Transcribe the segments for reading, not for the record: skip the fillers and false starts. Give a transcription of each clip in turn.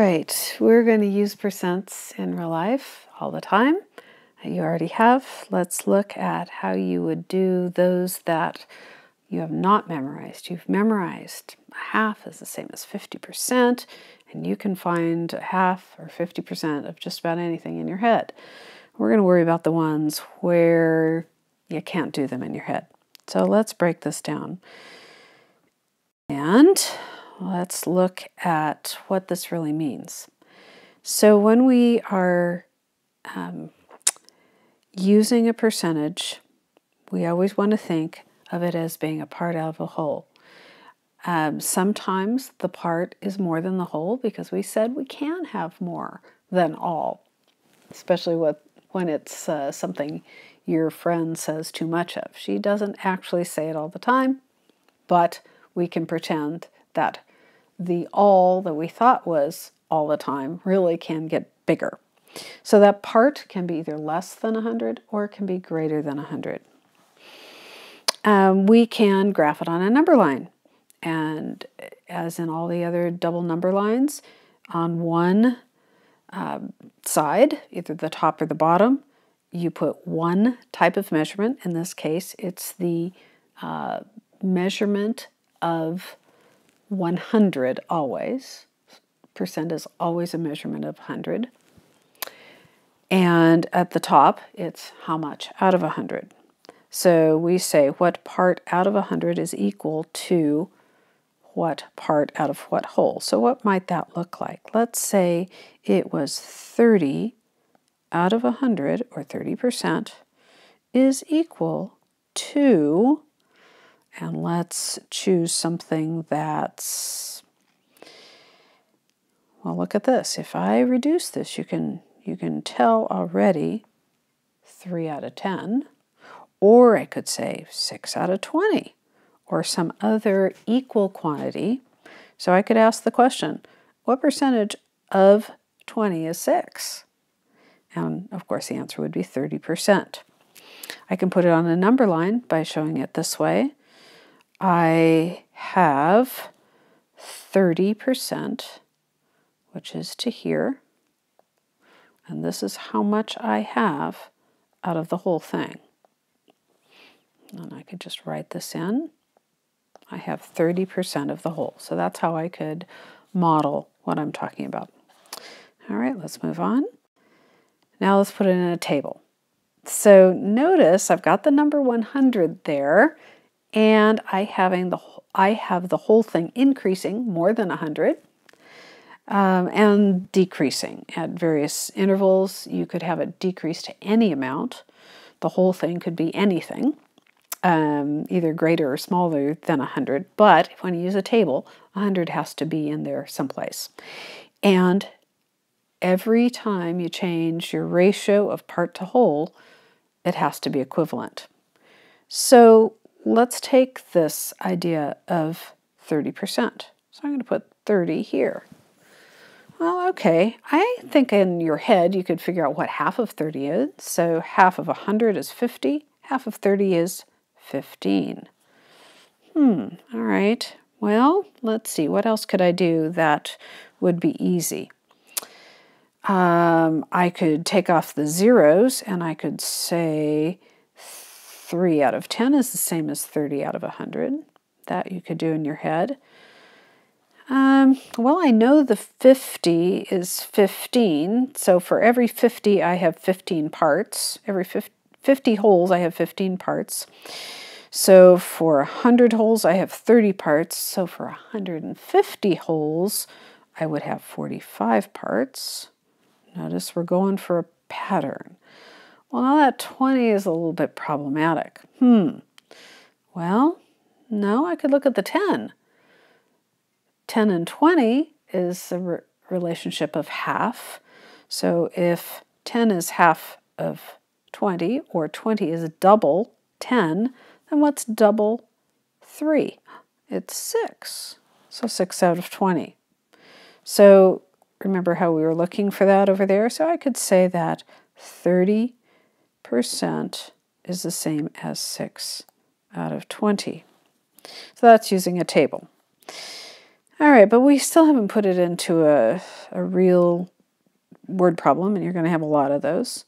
right, we're going to use percents in real life all the time. You already have. Let's look at how you would do those that you have not memorized. You've memorized half is the same as 50%, and you can find half or 50% of just about anything in your head. We're going to worry about the ones where you can't do them in your head. So let's break this down. And let's look at what this really means. So when we are using a percentage, we always want to think of it as being a part out of a whole. Sometimes the part is more than the whole because we said we can have more than all, especially when it's something your friend says too much of. She doesn't actually say it all the time, but we can pretend that the all that we thought was all the time really can get bigger. So that part can be either less than 100 or it can be greater than 100. We can graph it on a number line. And as in all the other double number lines, on one side, either the top or the bottom, you put one type of measurement. In this case, it's the measurement of 100 always. Percent is always a measurement of 100. And at the top, it's how much out of 100. So we say what part out of 100 is equal to what part out of what whole. So what might that look like? Let's say it was 30 out of 100, or 30%, is equal to, and let's choose something that's, well, look at this. If I reduce this, you can tell already 3 out of 10, or I could say 6 out of 20, or some other equal quantity. So I could ask the question, what percentage of 20 is 6? And of course the answer would be 30%. I can put it on a number line by showing it this way. I have 30%, which is to here, and this is how much I have out of the whole thing. And I could just write this in. I have 30% of the whole. So that's how I could model what I'm talking about. All right, let's move on. Now let's put it in a table. So notice I've got the number 100 there, and I have the whole thing increasing more than 100 and decreasing at various intervals. You could have it decrease to any amount. The whole thing could be anything. Either greater or smaller than 100, but when you use a table, 100 has to be in there someplace. And every time you change your ratio of part to whole, it has to be equivalent. So let's take this idea of 30%. So I'm going to put 30 here. Well, okay, I think in your head you could figure out what half of 30 is. So half of 100 is 50, half of 30 is 15. All right. Well, let's see. What else could I do that would be easy? I could take off the zeros and I could say 3 out of 10 is the same as 30 out of 100. That you could do in your head. Well, I know the 50 is 15. So for every 50, I have 15 parts. Every 50 holes, I have 15 parts. So for 100 holes, I have 30 parts. So for 150 holes, I would have 45 parts. Notice we're going for a pattern. Well, now that 20 is a little bit problematic. Well, no, I could look at the 10. 10 and 20 is a relationship of half. So if 10 is half of 20, or 20 is double 10, then what's double 3? It's 6. So 6 out of 20. So remember how we were looking for that over there? So I could say that 30% is the same as 6 out of 20. So that's using a table. All right, but we still haven't put it into a real word problem, and you're going to have a lot of those.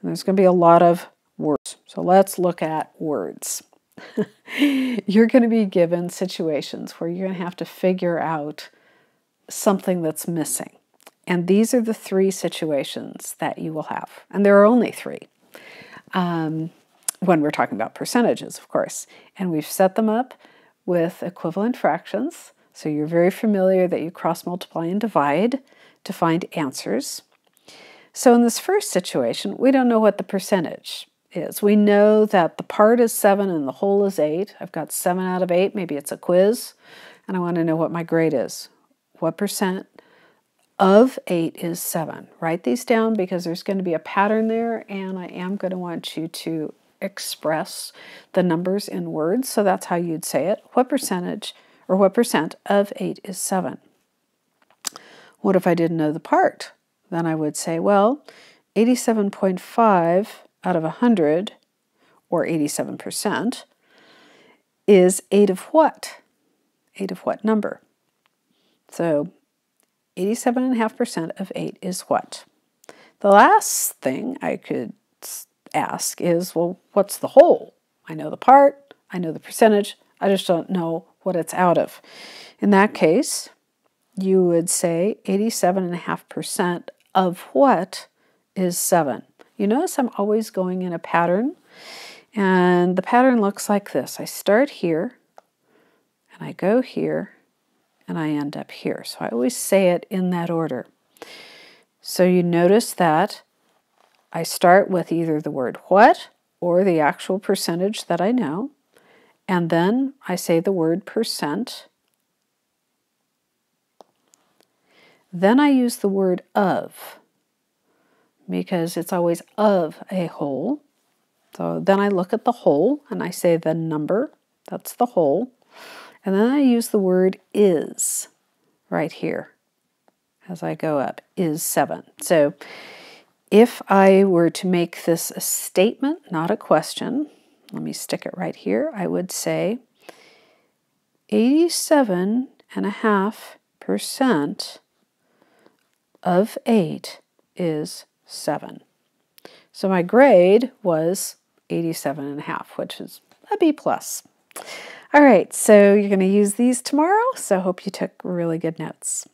And there's going to be a lot of words. So let's look at words. You're going to be given situations where you're going to have to figure out something that's missing. And these are the three situations that you will have. And there are only three when we're talking about percentages, of course. And we've set them up with equivalent fractions. So you're very familiar that you cross multiply and divide to find answers. So in this first situation, we don't know what the percentage is. We know that the part is 7 and the whole is 8. I've got 7 out of 8. Maybe it's a quiz. And I want to know what my grade is. What percent of 8 is 7? Write these down because there's going to be a pattern there, and I am going to want you to express the numbers in words. So that's how you'd say it. What percentage or what percent of 8 is 7? What if I didn't know the part? Then I would say, well, 87.5 out of 100, or 87%, is 8 of what? 8 of what number? So 87.5% of 8 is what? The last thing I could ask is, well, what's the whole? I know the part, I know the percentage, I just don't know what it's out of. In that case, you would say 87.5% of what is 7? You notice I'm always going in a pattern, and the pattern looks like this. I start here, and I go here, and I end up here. So I always say it in that order. So you notice that I start with either the word what or the actual percentage that I know, and then I say the word percent. Then I use the word of, because it's always of a whole. So then I look at the whole and I say the number, that's the whole. And then I use the word is right here as I go up, is 7. So if I were to make this a statement, not a question, let me stick it right here, I would say 87.5% of 8 is 7. So my grade was 87.5, which is a B+. All right, so you're going to use these tomorrow, so I hope you took really good notes.